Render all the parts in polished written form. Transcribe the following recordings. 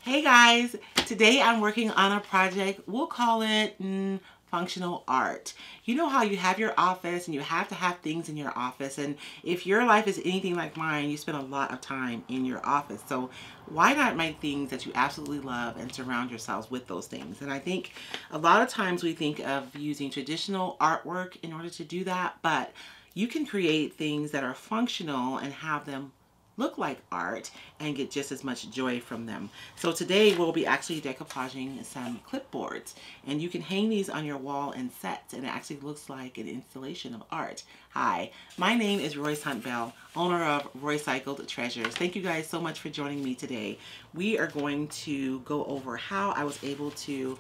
Hey guys, today I'm working on a project. We'll call it functional art. You know how you have your office and you have to have things in your office, and if your life is anything like mine, you spend a lot of time in your office. So why not make things that you absolutely love and surround yourselves with those things? And I think a lot of times we think of using traditional artwork in order to do that, but you can create things that are functional and have them look like art and get just as much joy from them. So today we'll be actually decoupaging some clipboards, and you can hang these on your wall and sets, and it actually looks like an installation of art. Hi, my name is Royce Hunt Bell, owner of Roycycled Treasures. Thank you guys so much for joining me today. We are going to go over how I was able to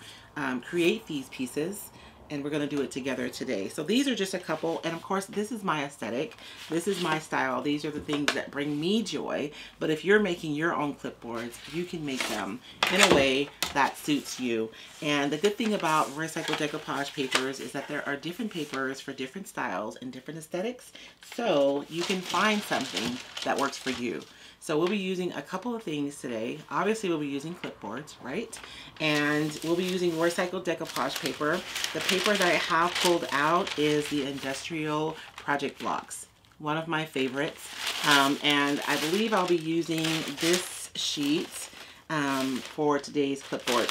create these pieces, and we're going to do it together today. So these are just a couple, and of course this is my aesthetic, this is my style, these are the things that bring me joy. But if you're making your own clipboards, you can make them in a way that suits you. And the good thing about recycled decoupage papers is that there are different papers for different styles and different aesthetics, so you can find something that works for you. So we'll be using a couple of things today. Obviously we'll be using clipboards, right? And we'll be using recycled decoupage paper. The paper that I have pulled out is the industrial project blocks, one of my favorites. And I believe I'll be using this sheet for today's clipboard.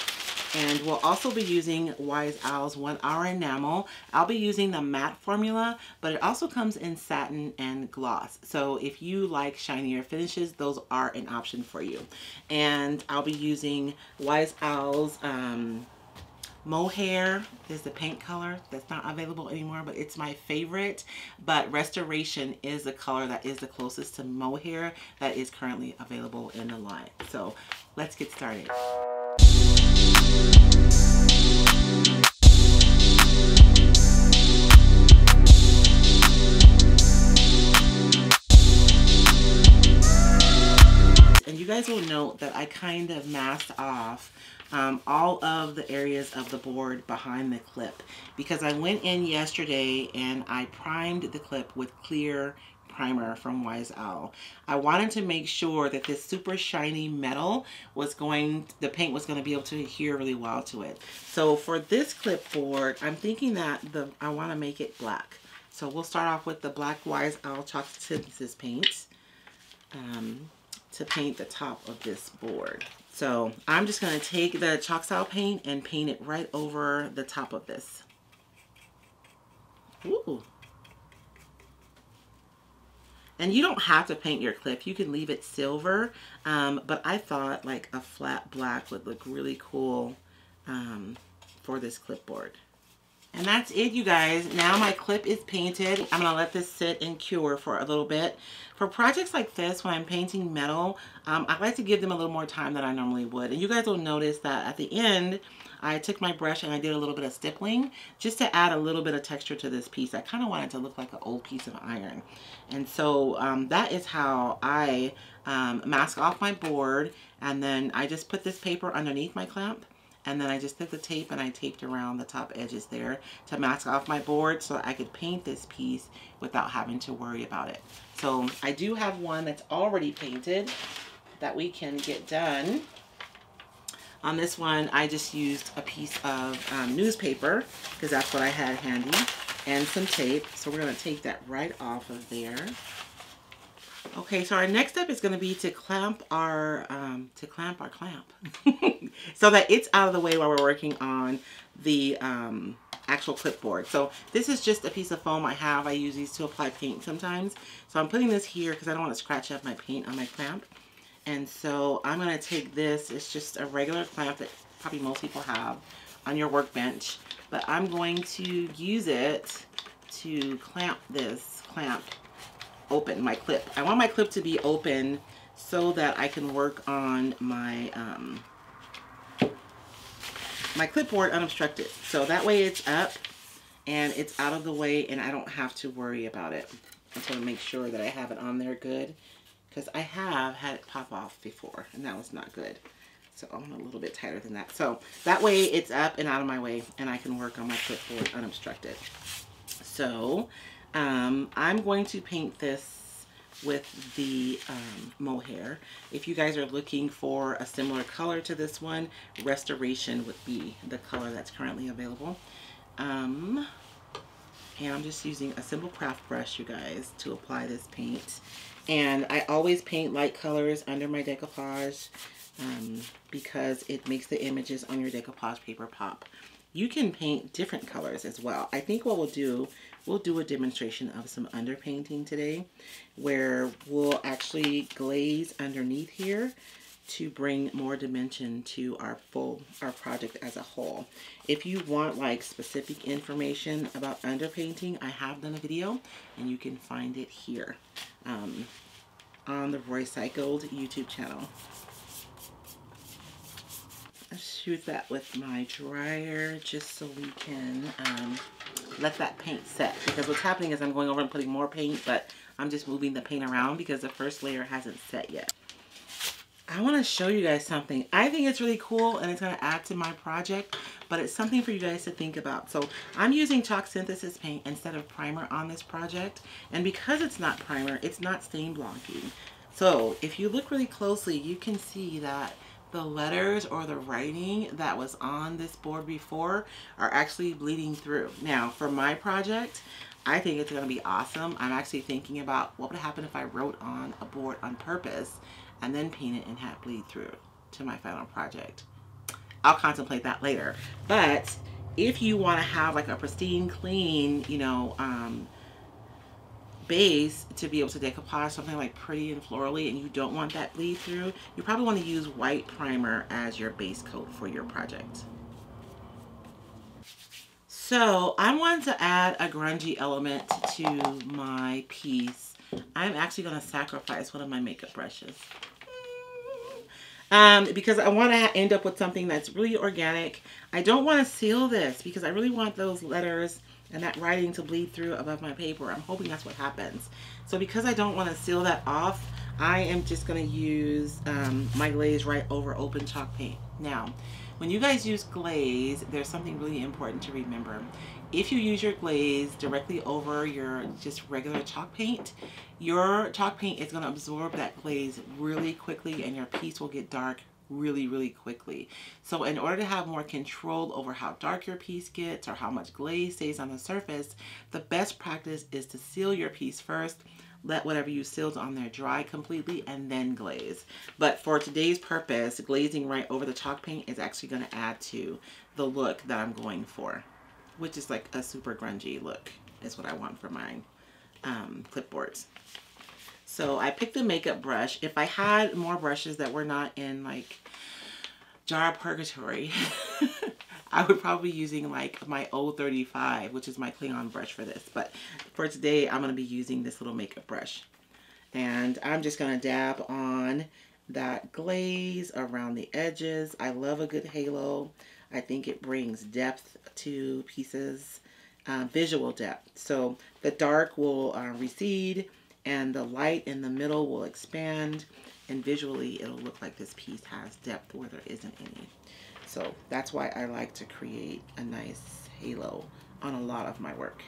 And we'll also be using Wise Owl's 1 Hour Enamel. I'll be using the matte formula, but it also comes in satin and gloss. So if you like shinier finishes, those are an option for you. And I'll be using Wise Owl's Mohair is the paint color that's not available anymore, but it's my favorite. But Restoration is the color that is the closest to Mohair that is currently available in the line. So let's get started. And you guys will note that I kind of masked off all of the areas of the board behind the clip, because I went in yesterday and I primed the clip with clear primer from Wise Owl. I wanted to make sure that this super shiny metal was the paint was going to be able to adhere really well to it. So for this clipboard, I'm thinking that I want to make it black. So we'll start off with the black Wise Owl Chalk Synthesis paint to paint the top of this board. So I'm just going to take the chalk style paint and paint it right over the top of this. Ooh. And you don't have to paint your clip, you can leave it silver, but I thought like a flat black would look really cool for this clipboard. And that's it, you guys. Now my clip is painted. I'm gonna let this sit and cure for a little bit. For projects like this, when I'm painting metal, I like to give them a little more time than I normally would. And you guys will notice that at the end, I took my brush and I did a little bit of stippling just to add a little bit of texture to this piece. I kind of want it to look like an old piece of iron. And so that is how I mask off my board. And then I just put this paper underneath my clamp. And then I just took the tape and I taped around the top edges there to mask off my board so I could paint this piece without having to worry about it. So I do have one that's already painted that we can get done. On this one, I just used a piece of newspaper because that's what I had handy, and some tape. So we're going to take that right off of there. Okay, so our next step is going to be to clamp our clamp so that it's out of the way while we're working on the actual clipboard. So this is just a piece of foam I have. I use these to apply paint sometimes. So I'm putting this here because I don't want to scratch up my paint on my clamp. And so I'm going to take this. It's just a regular clamp that probably most people have on your workbench, but I'm going to use it to clamp this open my clip. I want my clip to be open so that I can work on my my clipboard unobstructed. So that way it's up and it's out of the way and I don't have to worry about it. I just want to make sure that I have it on there good, because I have had it pop off before and that was not good. So I'm a little bit tighter than that. So that way it's up and out of my way and I can work on my clipboard unobstructed. So I'm going to paint this with the mohair. If you guys are looking for a similar color to this one, Restoration would be the color that's currently available. And I'm just using a simple craft brush, you guys, to apply this paint. And I always paint light colors under my decoupage because it makes the images on your decoupage paper pop. You can paint different colors as well. I think what we'll do a demonstration of some underpainting today where we'll actually glaze underneath here to bring more dimension to our project as a whole. If you want like specific information about underpainting, I have done a video and you can find it here on the Roycycled YouTube channel. I'll shoot that with my dryer just so we can let that paint set, because what's happening is I'm going over and putting more paint, but I'm just moving the paint around because the first layer hasn't set yet. I want to show you guys something. I think it's really cool and it's going to add to my project, but it's something for you guys to think about. So I'm using chalk synthesis paint instead of primer on this project, and because it's not primer, it's not stain blocking. So if you look really closely, you can see that the letters or the writing that was on this board before are actually bleeding through. Now for my project, I think it's going to be awesome. I'm actually thinking about what would happen if I wrote on a board on purpose and then paint it and have bleed through to my final project. I'll contemplate that later. But if you want to have like a pristine, clean, you know, base to be able to decoupage something like pretty and florally, and you don't want that bleed through, you probably want to use white primer as your base coat for your project. So I wanted to add a grungy element to my piece. I'm actually going to sacrifice one of my makeup brushes because I want to end up with something that's really organic. I don't want to seal this because I really want those letters and that writing to bleed through above my paper. I'm hoping that's what happens. So because I don't want to seal that off, I am just going to use my glaze right over open chalk paint. Now, when you guys use glaze, there's something really important to remember. If you use your glaze directly over your just regular chalk paint, your chalk paint is going to absorb that glaze really quickly and your piece will get dark really, really quickly. So in order to have more control over how dark your piece gets or how much glaze stays on the surface, the best practice is to seal your piece first. Let whatever you sealed on there dry completely and then glaze. But for today's purpose, glazing right over the chalk paint is actually going to add to the look that I'm going for, which is like a super grungy look is what I want for my clipboards. So I picked a makeup brush. If I had more brushes that were not in like jar of purgatory, I would probably be using like my 035, which is my Klingon brush for this. But for today, I'm going to be using this little makeup brush. And I'm just going to dab on that glaze around the edges. I love a good halo. I think it brings depth to pieces, visual depth. So the dark will recede and the light in the middle will expand, and visually it'll look like this piece has depth where there isn't any. So that's why I like to create a nice halo on a lot of my work.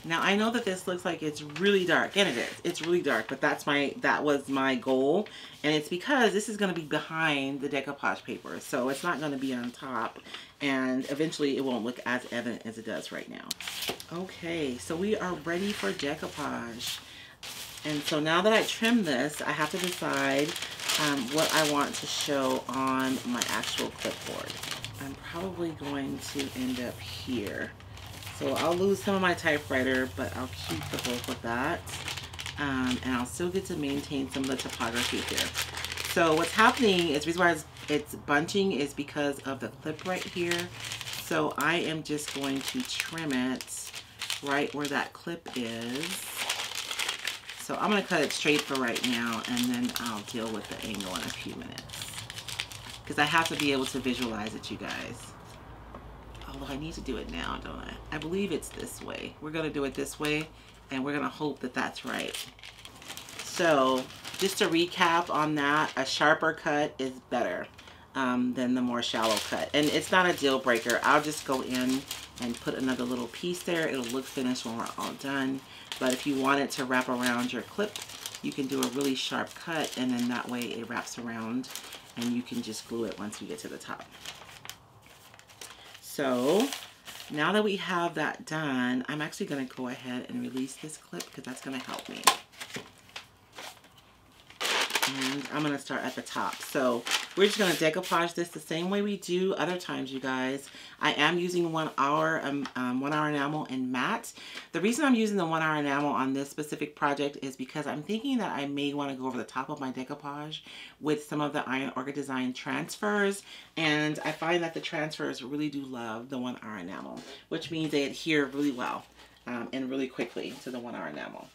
Now I know that this looks like it's really dark, and it is. It's really dark, but that was my goal, and it's because this is going to be behind the decoupage paper, so it's not going to be on top, and eventually it won't look as evident as it does right now. Okay, so we are ready for decoupage. And so now that I trim this, I have to decide what I want to show on my actual clipboard. I'm probably going to end up here. So I'll lose some of my typewriter, but I'll keep the bulk of that. And I'll still get to maintain some of the topography here. So what's happening is, the reason why it's bunching is because of the clip right here. So I am just going to trim it right where that clip is. So I'm going to cut it straight for right now, and then I'll deal with the angle in a few minutes. Because I have to be able to visualize it, you guys. Although I need to do it now, don't I? I believe it's this way. We're going to do it this way, and we're going to hope that that's right. So just to recap on that, a sharper cut is better. than the more shallow cut. And it's not a deal breaker. I'll just go in and put another little piece there. It'll look finished when we're all done. But if you want it to wrap around your clip, you can do a really sharp cut, and then that way it wraps around and you can just glue it once you get to the top. So now that we have that done, I'm actually going to go ahead and release this clip because that's going to help me. And I'm going to start at the top. So we're just going to decoupage this the same way we do other times, you guys. I am using 1 hour enamel in matte. The reason I'm using the 1 hour enamel on this specific project is because I'm thinking that I may want to go over the top of my decoupage with some of the Iron Orchid Design transfers. And I find that the transfers really do love the 1 hour enamel, which means they adhere really well and really quickly to the 1 hour enamel.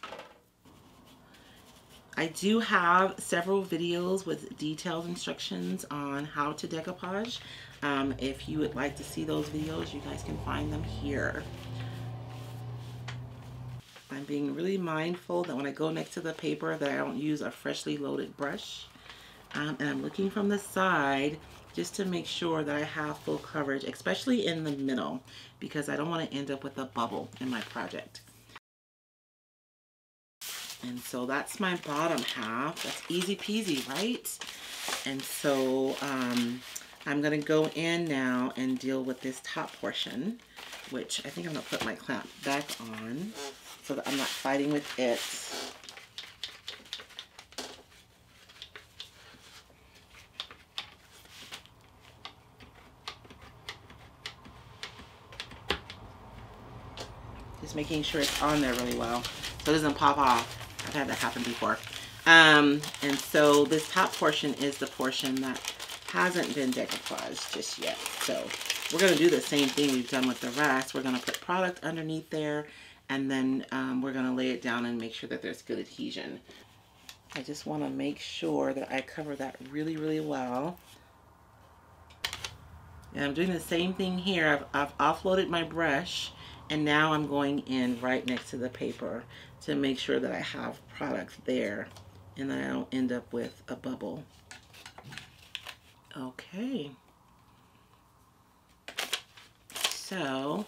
I do have several videos with detailed instructions on how to decoupage. If you would like to see those videos, you guys can find them here. I'm being really mindful that when I go next to the paper that I don't use a freshly loaded brush. And I'm looking from the side just to make sure that I have full coverage, especially in the middle, because I don't want to end up with a bubble in my project. And so that's my bottom half. That's easy peasy, right? And so I'm going to go in now and deal with this top portion, which I think I'm going to put my clamp back on so that I'm not fighting with it. Just making sure it's on there really well so it doesn't pop off. I've had that happen before. And so this top portion is the portion that hasn't been decoupaged just yet. So we're going to do the same thing we've done with the rest. We're going to put product underneath there, and then we're going to lay it down and make sure that there's good adhesion. I just want to make sure that I cover that really, really well. And I'm doing the same thing here. I've offloaded my brush, and now I'm going in right next to the paper to make sure that I have product there and that I don't end up with a bubble. Okay. So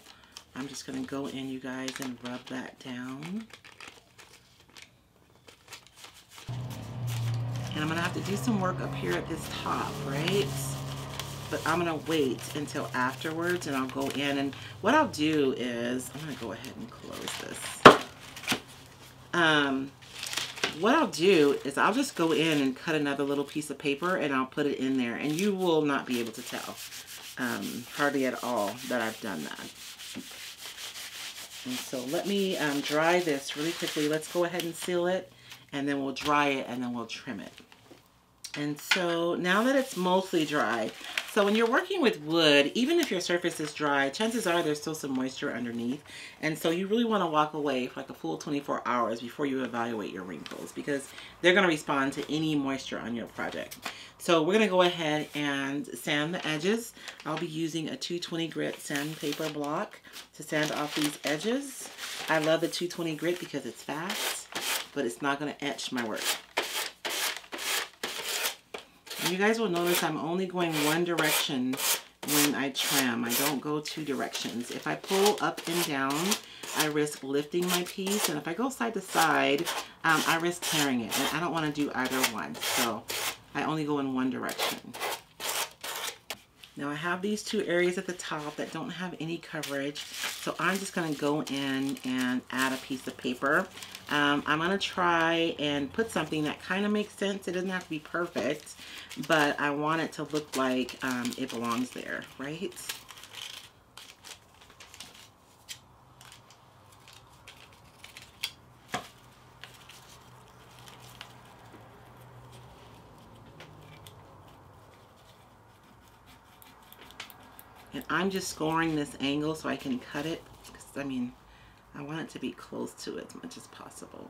I'm just going to go in, you guys, and rub that down. And I'm going to have to do some work up here at this top, right? But I'm going to wait until afterwards, and I'll go in. And what I'll do is, I'm going to go ahead and close this. What I'll do is I'll just go in and cut another little piece of paper, and I'll put it in there. And you will not be able to tell, hardly at all, that I've done that. And so let me dry this really quickly. Let's go ahead and seal it, and then we'll dry it, and then we'll trim it. And so now that it's mostly dry, so when you're working with wood, even if your surface is dry, chances are there's still some moisture underneath. And so you really want to walk away for like a full 24 hours before you evaluate your wrinkles, because they're going to respond to any moisture on your project. So we're going to go ahead and sand the edges. I'll be using a 220 grit sandpaper block to sand off these edges. I love the 220 grit because it's fast, but it's not going to etch my work. And you guys will notice I'm only going one direction when I trim. I don't go two directions. If I pull up and down, I risk lifting my piece. And if I go side to side, I risk tearing it. And I don't want to do either one. So I only go in one direction. Now I have these two areas at the top that don't have any coverage. So I'm just going to go in and add a piece of paper. I'm going to try and put something that kind of makes sense. It doesn't have to be perfect, but I want it to look like it belongs there, right? And I'm just scoring this angle so I can cut it, because I mean, I want it to be close to it as much as possible.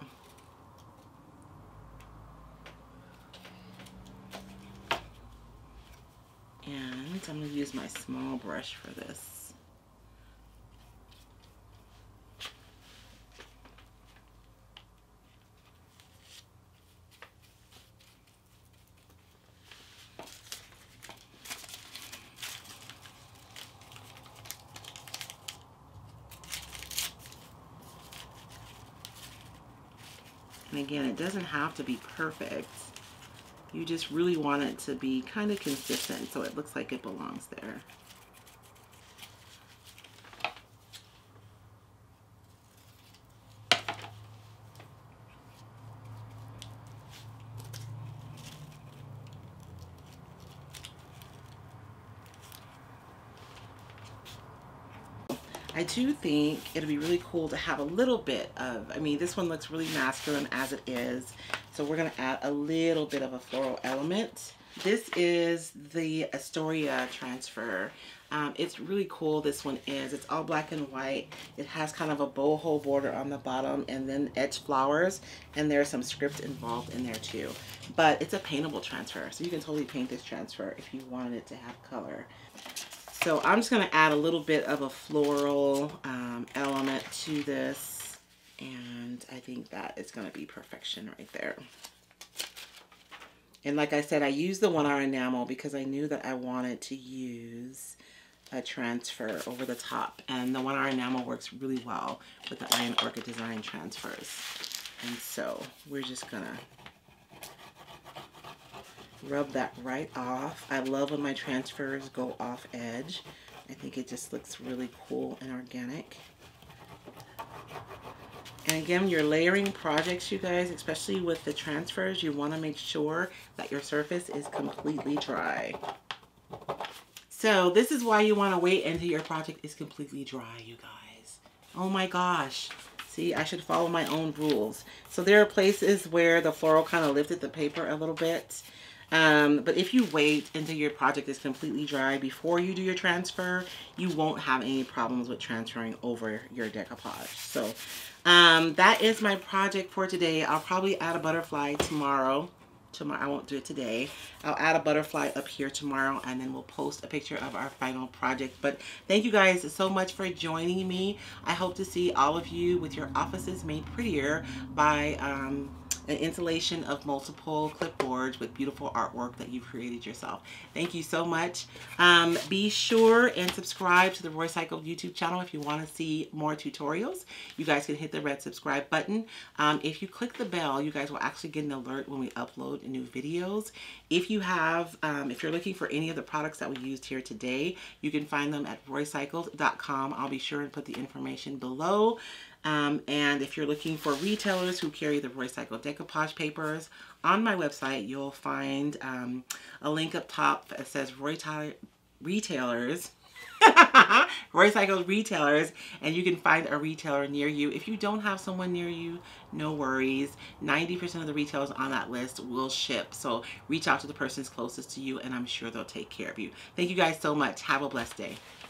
And I'm going to use my small brush for this. And again, it doesn't have to be perfect. You just really want it to be kind of consistent so it looks like it belongs there. I do think it'll be really cool to have a little bit of, I mean, this one looks really masculine as it is. So we're going to add a little bit of a floral element. This is the Astoria transfer. It's really cool. This one is. It's all black and white. It has kind of a boho border on the bottom and then edge flowers. And there's some script involved in there too. But it's a paintable transfer. So you can totally paint this transfer if you wanted it to have color. So I'm just going to add a little bit of a floral element to this, and I think that is going to be perfection right there. And like I said, I used the 1-hour enamel because I knew that I wanted to use a transfer over the top, and the 1-hour enamel works really well with the Iron Orchid Design transfers. And so we're just going to rub that right off. I love when my transfers go off edge. I think it just looks really cool and organic. And again, you're layering projects, you guys, especially with the transfers, you want to make sure that your surface is completely dry. So this is why you want to wait until your project is completely dry, you guys. Oh my gosh. See, I should follow my own rules. So there are places where the floral kind of lifted the paper a little bit. But if you wait until your project is completely dry before you do your transfer, you won't have any problems with transferring over your decoupage. So that is my project for today. I'll probably add a butterfly tomorrow. I won't do it today. I'll add a butterfly up here tomorrow, and then we'll post a picture of our final project. But thank you guys so much for joining me. I hope to see all of you with your offices made prettier by an installation of multiple clipboards with beautiful artwork that you've created yourself. Thank you so much. Be sure and subscribe to the Roycycled YouTube channel if you want to see more tutorials. You guys can hit the red subscribe button. If you click the bell, you guys will actually get an alert when we upload new videos. If you have, if you're looking for any of the products that we used here today, you can find them at roycycled.com. I'll be sure and put the information below. And if you're looking for retailers who carry the Roycycled decoupage papers, on my website you'll find a link up top that says retailers, Roycycled retailers, and you can find a retailer near you. If you don't have someone near you, no worries. 90% of the retailers on that list will ship. So reach out to the person closest to you, and I'm sure they'll take care of you. Thank you guys so much. Have a blessed day.